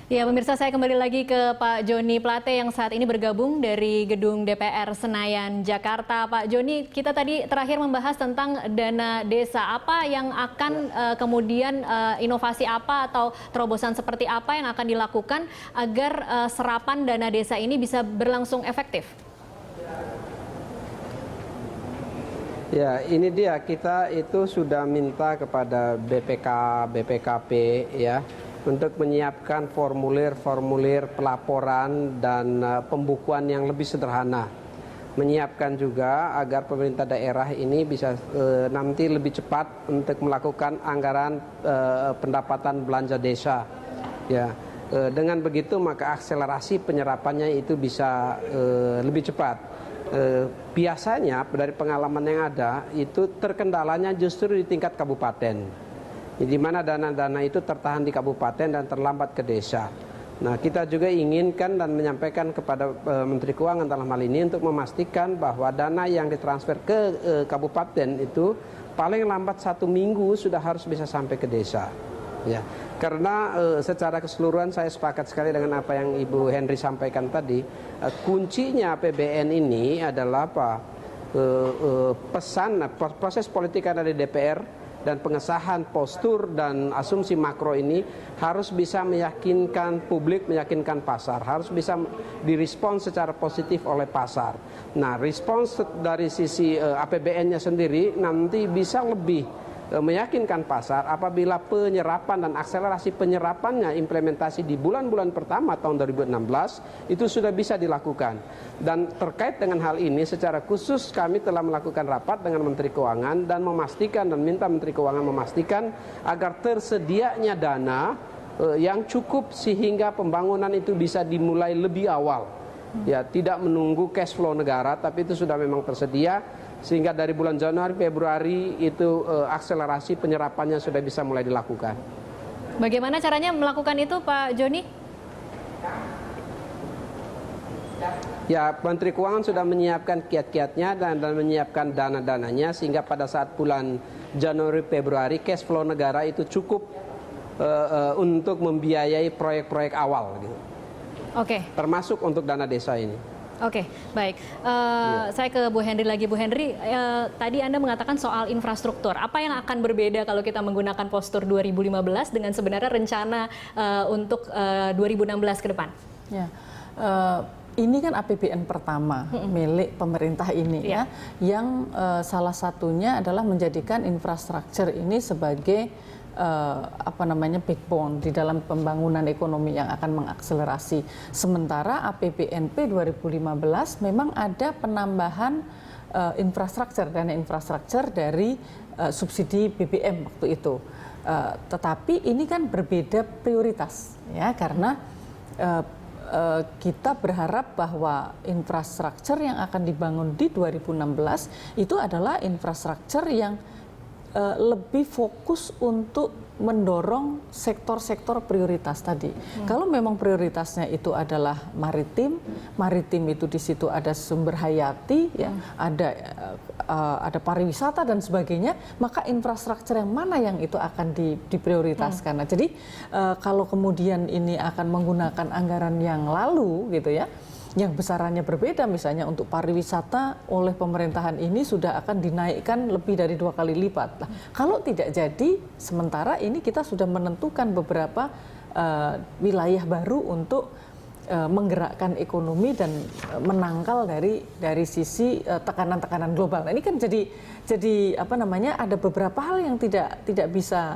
Ya, pemirsa, saya kembali lagi ke Pak Joni Plate yang saat ini bergabung dari Gedung DPR Senayan, Jakarta. Pak Joni, kita tadi terakhir membahas tentang dana desa. Apa yang akan kemudian inovasi apa atau terobosan seperti apa yang akan dilakukan agar serapan dana desa ini bisa berlangsung efektif? Ya, ini dia, kita itu sudah minta kepada BPKP ya untuk menyiapkan formulir-formulir pelaporan dan pembukuan yang lebih sederhana. Menyiapkan juga agar pemerintah daerah ini bisa nanti lebih cepat untuk melakukan anggaran pendapatan belanja desa. Ya, dengan begitu maka akselerasi penyerapannya itu bisa lebih cepat. Biasanya dari pengalaman yang ada itu terkendalanya justru di tingkat kabupaten, di mana dana-dana itu tertahan di kabupaten dan terlambat ke desa. Nah, kita juga inginkan dan menyampaikan kepada Menteri Keuangan dalam hal ini untuk memastikan bahwa dana yang ditransfer ke kabupaten itu paling lambat 1 minggu sudah harus bisa sampai ke desa. Ya, karena secara keseluruhan saya sepakat sekali dengan apa yang Ibu Henry sampaikan tadi. Kuncinya APBN ini adalah apa? Pesan proses politik yang ada di DPR dan pengesahan postur dan asumsi makro ini harus bisa meyakinkan publik, meyakinkan pasar, harus bisa direspons secara positif oleh pasar. Nah, respons dari sisi APBN-nya sendiri nanti bisa lebih meyakinkan pasar apabila penyerapan dan akselerasi penyerapannya implementasi di bulan-bulan pertama tahun 2016 itu sudah bisa dilakukan. Dan terkait dengan hal ini secara khusus kami telah melakukan rapat dengan Menteri Keuangan dan memastikan dan minta Menteri Keuangan memastikan agar tersedianya dana yang cukup sehingga pembangunan itu bisa dimulai lebih awal. Ya, tidak menunggu cash flow negara, tapi itu sudah memang tersedia sehingga dari bulan Januari, Februari itu akselerasi penyerapannya sudah bisa mulai dilakukan. Bagaimana caranya melakukan itu, Pak Joni? Ya, Menteri Keuangan sudah menyiapkan kiat-kiatnya dan menyiapkan dana-dananya sehingga pada saat bulan Januari, Februari cash flow negara itu cukup untuk membiayai proyek-proyek awal gitu. Oke. Termasuk untuk dana desa ini. Oke, baik. Saya ke Bu Henry lagi. Bu Henry, tadi Anda mengatakan soal infrastruktur. Apa yang akan berbeda kalau kita menggunakan postur 2015 dengan sebenarnya rencana untuk 2016 ke depan? Ya, ini kan APBN pertama milik pemerintah ini ya, yang salah satunya adalah menjadikan infrastruktur ini sebagai backbone di dalam pembangunan ekonomi yang akan mengakselerasi. Sementara APBNP 2015 memang ada penambahan infrastruktur, dana infrastruktur dari subsidi BBM waktu itu. Tetapi ini kan berbeda prioritas ya, karena kita berharap bahwa infrastruktur yang akan dibangun di 2016 itu adalah infrastruktur yang lebih fokus untuk mendorong sektor-sektor prioritas tadi. Kalau memang prioritasnya itu adalah maritim itu di situ ada sumber hayati, ya, ada pariwisata dan sebagainya, maka infrastruktur yang mana yang itu akan diprioritaskan. Nah, jadi kalau kemudian ini akan menggunakan anggaran yang lalu, gitu ya, yang besarannya berbeda, misalnya untuk pariwisata oleh pemerintahan ini sudah akan dinaikkan lebih dari 2 kali lipat. Nah, kalau tidak jadi, sementara ini kita sudah menentukan beberapa wilayah baru untuk menggerakkan ekonomi dan menangkal dari sisi tekanan-tekanan global. Nah, ini kan jadi ada beberapa hal yang tidak bisa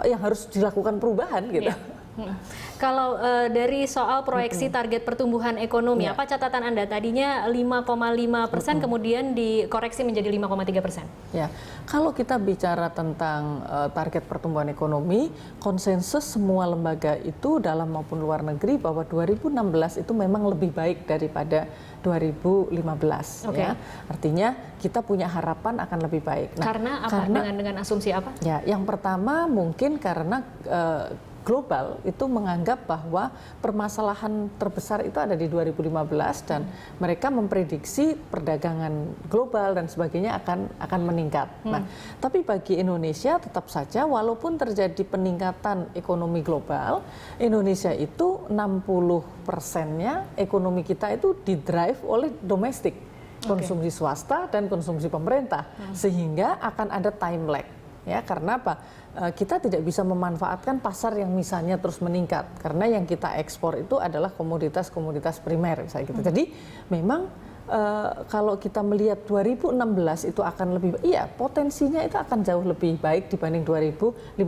yang harus dilakukan perubahan gitu. Yeah. Kalau dari soal proyeksi target pertumbuhan ekonomi, apa catatan Anda? Tadinya 5,5%, kemudian dikoreksi menjadi 5,3%. Ya, kalau kita bicara tentang target pertumbuhan ekonomi, konsensus semua lembaga itu dalam maupun luar negeri bahwa 2016 itu memang lebih baik daripada 2015. Ya. Artinya kita punya harapan akan lebih baik. Nah, karena apa? Dengan asumsi apa? Ya, yang pertama mungkin karena global itu menganggap bahwa permasalahan terbesar itu ada di 2015 dan mereka memprediksi perdagangan global dan sebagainya akan meningkat. Nah, tapi bagi Indonesia tetap saja walaupun terjadi peningkatan ekonomi global, Indonesia itu 60%-nya ekonomi kita itu didrive oleh domestik, konsumsi swasta dan konsumsi pemerintah, sehingga akan ada time lag. Ya, karena apa? Kita tidak bisa memanfaatkan pasar yang misalnya terus meningkat karena yang kita ekspor itu adalah komoditas-komoditas primer misalnya gitu. Jadi memang kalau kita melihat 2016 itu akan lebih, iya potensinya itu akan jauh lebih baik dibanding 2015,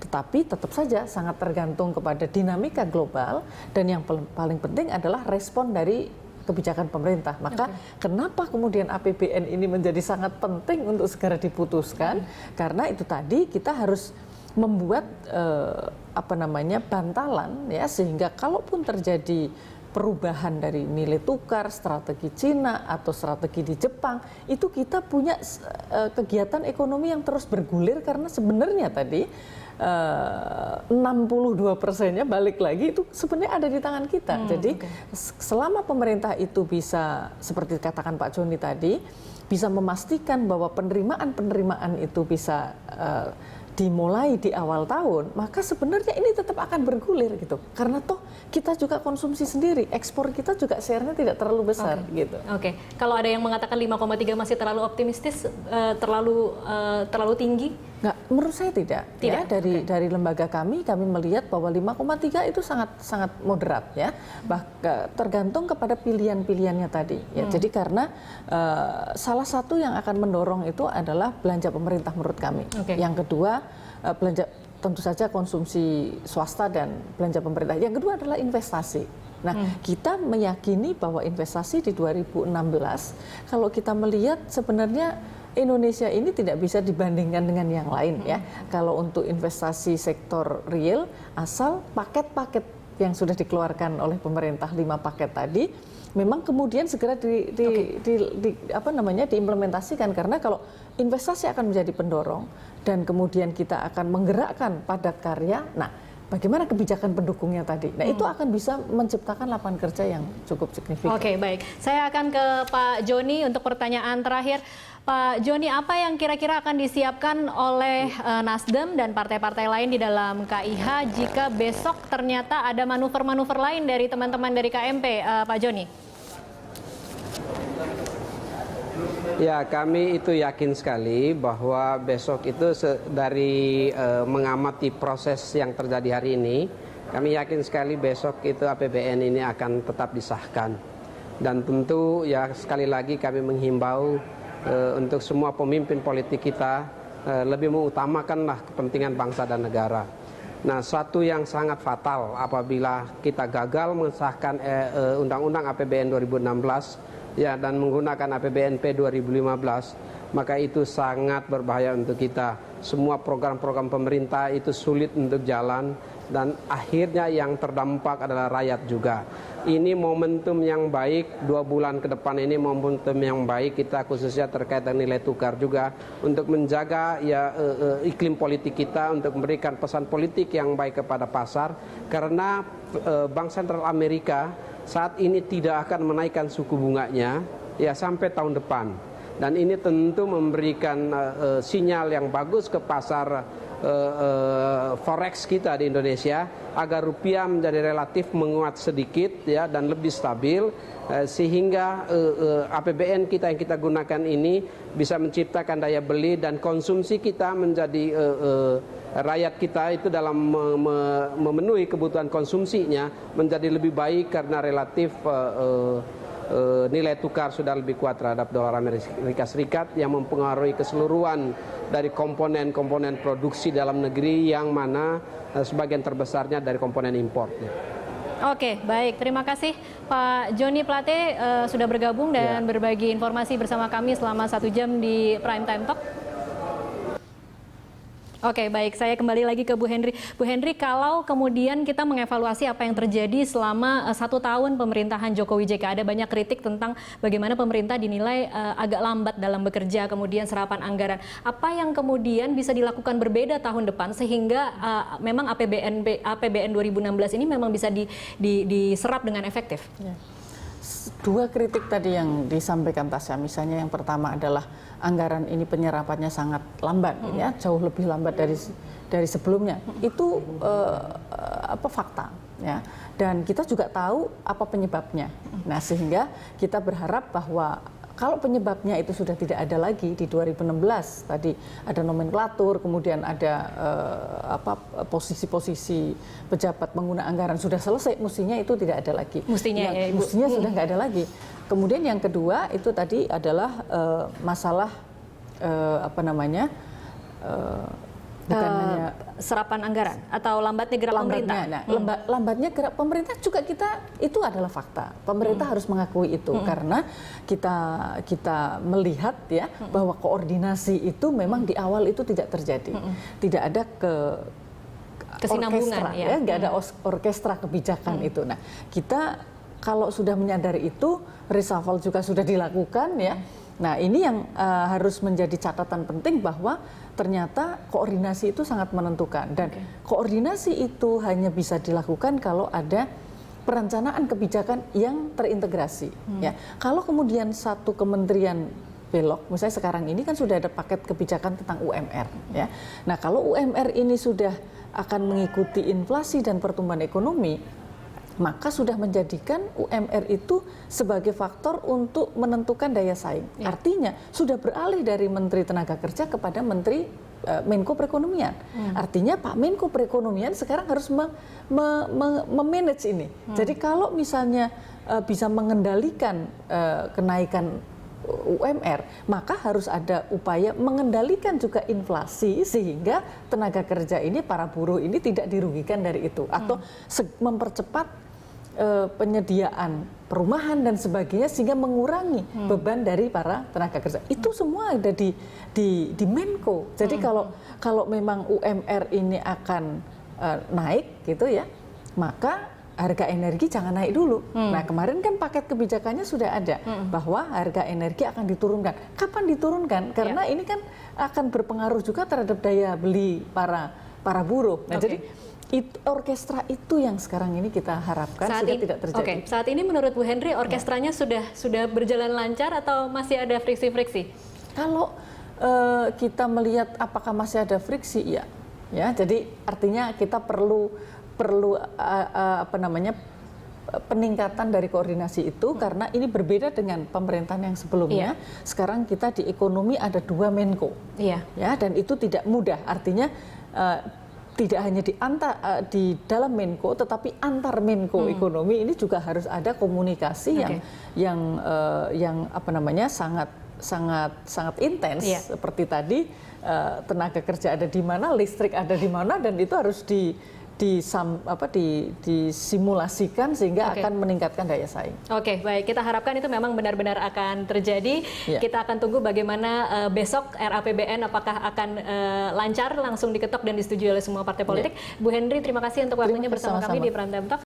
tetapi tetap saja sangat tergantung kepada dinamika global dan yang paling penting adalah respon dari kebijakan pemerintah. Maka kenapa kemudian APBN ini menjadi sangat penting untuk segera diputuskan? Karena itu tadi kita harus membuat bantalan ya sehingga kalaupun terjadi perubahan dari nilai tukar, strategi Cina atau strategi di Jepang, itu kita punya kegiatan ekonomi yang terus bergulir karena sebenarnya tadi 62%-nya balik lagi itu sebenarnya ada di tangan kita. Jadi selama pemerintah itu bisa seperti katakan Pak Joni tadi bisa memastikan bahwa penerimaan itu bisa dimulai di awal tahun, maka sebenarnya ini tetap akan bergulir gitu. Karena toh kita juga konsumsi sendiri, ekspor kita juga share-nya tidak terlalu besar gitu. Oke. Kalau ada yang mengatakan 5,3 masih terlalu optimistis, terlalu tinggi? Nggak, menurut saya tidak. Ya, dari lembaga kami melihat bahwa 5,3 itu sangat moderat ya. Bahkan tergantung kepada pilihan-pilihannya tadi. Ya, jadi karena salah satu yang akan mendorong itu adalah belanja pemerintah menurut kami. Yang kedua belanja tentu saja konsumsi swasta dan belanja pemerintah. Yang kedua adalah investasi. Nah, kita meyakini bahwa investasi di 2016 kalau kita melihat sebenarnya Indonesia ini tidak bisa dibandingkan dengan yang lain ya. Kalau untuk investasi sektor real, asal paket-paket yang sudah dikeluarkan oleh pemerintah 5 paket tadi, memang kemudian segera diimplementasikan karena kalau investasi akan menjadi pendorong dan kemudian kita akan menggerakkan padat karya. Nah, bagaimana kebijakan pendukungnya tadi? Nah, itu akan bisa menciptakan lapangan kerja yang cukup signifikan. Oke, baik. Saya akan ke Pak Joni untuk pertanyaan terakhir. Pak Joni, apa yang kira-kira akan disiapkan oleh Nasdem dan partai-partai lain di dalam KIH jika besok ternyata ada manuver-manuver lain dari teman-teman dari KMP, Pak Joni? Ya, kami itu yakin sekali bahwa besok itu dari mengamati proses yang terjadi hari ini, kami yakin sekali besok itu APBN ini akan tetap disahkan. Dan tentu ya sekali lagi kami menghimbau untuk semua pemimpin politik kita lebih mengutamakanlah kepentingan bangsa dan negara. Nah, suatu yang sangat fatal apabila kita gagal mengesahkan Undang-Undang APBN 2016 ya dan menggunakan APBNP 2015, maka itu sangat berbahaya untuk kita. Semua program-program pemerintah itu sulit untuk jalan dan akhirnya yang terdampak adalah rakyat juga. Ini momentum yang baik, 2 bulan ke depan ini momentum yang baik kita khususnya terkait dengan nilai tukar juga untuk menjaga ya iklim politik kita, untuk memberikan pesan politik yang baik kepada pasar karena Bank Sentral Amerika saat ini tidak akan menaikkan suku bunganya ya sampai tahun depan. Dan ini tentu memberikan sinyal yang bagus ke pasar forex kita di Indonesia agar rupiah menjadi relatif menguat sedikit ya dan lebih stabil sehingga APBN kita yang kita gunakan ini bisa menciptakan daya beli dan konsumsi kita menjadi rakyat kita itu dalam memenuhi kebutuhan konsumsinya menjadi lebih baik karena relatif nilai tukar sudah lebih kuat terhadap dolar Amerika Serikat yang mempengaruhi keseluruhan dari komponen-komponen produksi dalam negeri yang mana sebagian terbesarnya dari komponen impor. Oke, baik. Terima kasih Pak Joni Plate sudah bergabung dan berbagi informasi bersama kami selama 1 jam di Prime Time Talk. Oke, baik. Saya kembali lagi ke Bu Henry. Bu Henry, kalau kemudian kita mengevaluasi apa yang terjadi selama 1 tahun pemerintahan Jokowi JK, ada banyak kritik tentang bagaimana pemerintah dinilai agak lambat dalam bekerja, kemudian serapan anggaran. Apa yang kemudian bisa dilakukan berbeda tahun depan sehingga memang APBN 2016 ini memang bisa diserap dengan efektif? Ya. 2 kritik tadi yang disampaikan Tasya, misalnya yang pertama adalah anggaran ini penyerapannya sangat lambat, ya, jauh lebih lambat dari sebelumnya. Itu fakta, ya. Dan kita juga tahu apa penyebabnya. Nah, sehingga kita berharap bahwa kalau penyebabnya itu sudah tidak ada lagi di 2016, tadi ada nomenklatur, kemudian ada posisi-posisi pejabat pengguna anggaran sudah selesai, mestinya itu tidak ada lagi. Mestinya ya, Ibu. Mestinya sudah nggak ada lagi. Kemudian yang kedua itu tadi adalah masalah bukan hanya serapan anggaran atau lambatnya gerak pemerintah. Nah, lambatnya gerak pemerintah juga itu adalah fakta. Pemerintah harus mengakui itu karena kita melihat ya bahwa koordinasi itu memang di awal itu tidak terjadi. Tidak ada kesinambungan, orkestra, ya, nggak ada orkestra kebijakan itu. Nah, kita kalau sudah menyadari itu, reshuffle juga sudah dilakukan ya. Nah, ini yang harus menjadi catatan penting bahwa ternyata koordinasi itu sangat menentukan, dan koordinasi itu hanya bisa dilakukan kalau ada perencanaan kebijakan yang terintegrasi. Ya, kalau kemudian satu kementerian belok, misalnya sekarang ini kan sudah ada paket kebijakan tentang UMR. Ya, nah kalau UMR ini sudah akan mengikuti inflasi dan pertumbuhan ekonomi, maka sudah menjadikan UMR itu sebagai faktor untuk menentukan daya saing. Ya. Artinya sudah beralih dari Menteri Tenaga Kerja kepada Menteri Menko Perekonomian. Artinya Pak Menko Perekonomian sekarang harus memanage ini. Jadi kalau misalnya bisa mengendalikan kenaikan UMR, maka harus ada upaya mengendalikan juga inflasi sehingga tenaga kerja ini, para buruh ini tidak dirugikan dari itu, atau mempercepat penyediaan perumahan dan sebagainya sehingga mengurangi beban dari para tenaga kerja. Itu semua ada di Menko. Jadi kalau memang UMR ini akan naik gitu ya, maka harga energi jangan naik dulu. Nah, kemarin kan paket kebijakannya sudah ada bahwa harga energi akan diturunkan. Kapan diturunkan? Karena ini kan akan berpengaruh juga terhadap daya beli para buruh. Nah, jadi orkestra itu yang sekarang ini kita harapkan tidak terjadi. Saat ini menurut Bu Henry orkestranya sudah berjalan lancar atau masih ada friksi-friksi? Kalau kita melihat apakah masih ada friksi, ya. Jadi artinya kita perlu peningkatan dari koordinasi itu karena ini berbeda dengan pemerintahan yang sebelumnya. Sekarang kita di ekonomi ada 2 Menko, ya, dan itu tidak mudah. Artinya tidak hanya di dalam Menko, tetapi antar Menko ekonomi ini juga harus ada komunikasi yang sangat intens. Seperti tadi tenaga kerja ada di mana, listrik ada di mana, dan itu harus disimulasikan sehingga akan meningkatkan daya saing. Oke, baik. Kita harapkan itu memang benar-benar akan terjadi. Kita akan tunggu bagaimana besok RAPBN apakah akan lancar, langsung diketok dan disetujui oleh semua partai politik. Bu Henry, terima kasih untuk waktunya bersama kami di Prime Time Talk.